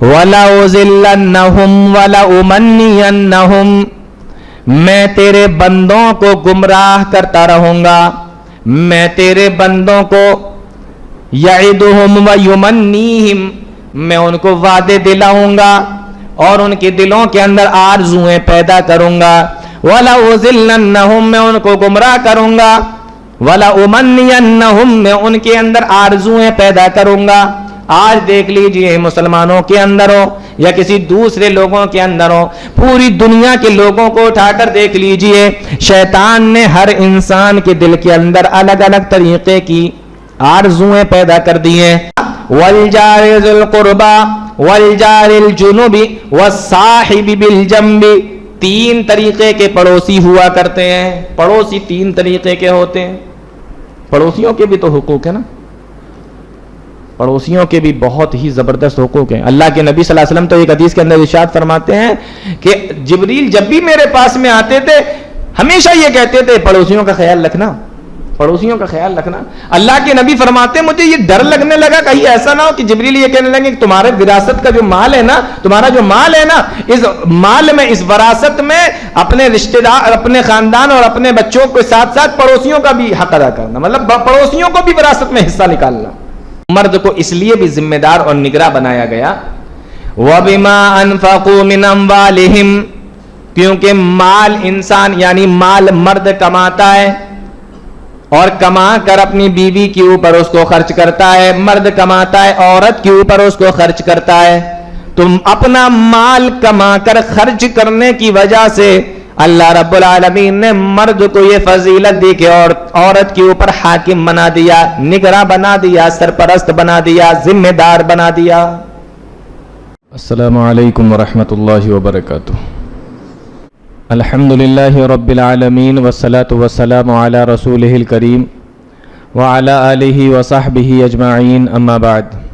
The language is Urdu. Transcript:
وَلَأُضِلَّنَّهُمْ وَلَأُمَنِّيَنَّهُمْ، میں تیرے بندوں کو گمراہ کرتا رہوں گا، میں تیرے بندوں کو یعدہم ویمنیہم، میں ان کو وعدے دلاؤں گا اور ان کے دلوں کے اندر آرزویں پیدا کروں گا، وَلَأُضِلَّنَّهُمْ، میں ان کو گمراہ کروں گا، وَلَأُمَنِّيَنَّهُمْ، میں ان کے اندر آرزویں پیدا کروں گا۔ آج دیکھ لیجئے مسلمانوں کے اندر ہو یا کسی دوسرے لوگوں کے اندر ہو، پوری دنیا کے لوگوں کو اٹھا کر دیکھ لیجئے، شیطان نے ہر انسان کے دل کے اندر الگ الگ طریقے کی آرزویں پیدا کر دی ہیں۔ وَالْجَارِ ذِي الْقُرْبَى وَالْجَارِ الْجُنُبِ وَالصَّاحِبِ بِالْجَنبِ، تین طریقے کے پڑوسی ہوا کرتے ہیں۔ پڑوسی تین طریقے کے ہوتے ہیں۔ پڑوسیوں کے بھی تو حقوق ہیں نا، پڑوسیوں کے بھی بہت ہی زبردست حقوق ہیں۔ اللہ کے نبی صلی اللہ علیہ وسلم تو ایک حدیث کے اندر ارشاد فرماتے ہیں کہ جبریل جب بھی میرے پاس میں آتے تھے ہمیشہ یہ کہتے تھے پڑوسیوں کا خیال رکھنا، پڑوسیوں کا خیال رکھنا۔ اللہ کے نبی فرماتے ہیں مجھے یہ ڈر لگنے لگا کہیں ایسا نہ ہو کہ جبریل یہ کہنے لگے کہ تمہارے وراثت کا جو مال ہے نا، تمہارا جو مال ہے نا، اس مال میں، اس وراثت میں اپنے رشتہ دار، اپنے خاندان اور اپنے بچوں کے ساتھ ساتھ پڑوسیوں کا بھی حق ادا کرنا، مطلب پڑوسیوں کو بھی وراثت میں حصہ نکالنا۔ مرد کو اس لیے بھی ذمہ دار اور نگراں بنایا گیا، وَبِمَا أَنفَقُوا مِنْ أَمْوَالِهِمْ، کیونکہ مال انسان یعنی مال مرد کماتا ہے اور کما کر اپنی بیوی کے اوپر اس کو خرچ کرتا ہے، مرد کماتا ہے عورت کے اوپر اس کو خرچ کرتا ہے۔ تم اپنا مال کما کر خرچ کرنے کی وجہ سے اللہ رب العالمین نے مرد کو یہ فضیلت دی کہ عورت کے اوپر حاکم بنا دیا، نگراں بنا دیا، سرپرست بنا دیا، ذمہ دار بنا دیا۔ السلام علیکم ورحمۃ اللہ وبرکاتہ۔ الحمدللہ رب العالمین والصلاة والسلام علی رسولہ الکریم وعلی آلہ وصحبہ اجمعین، اما بعد۔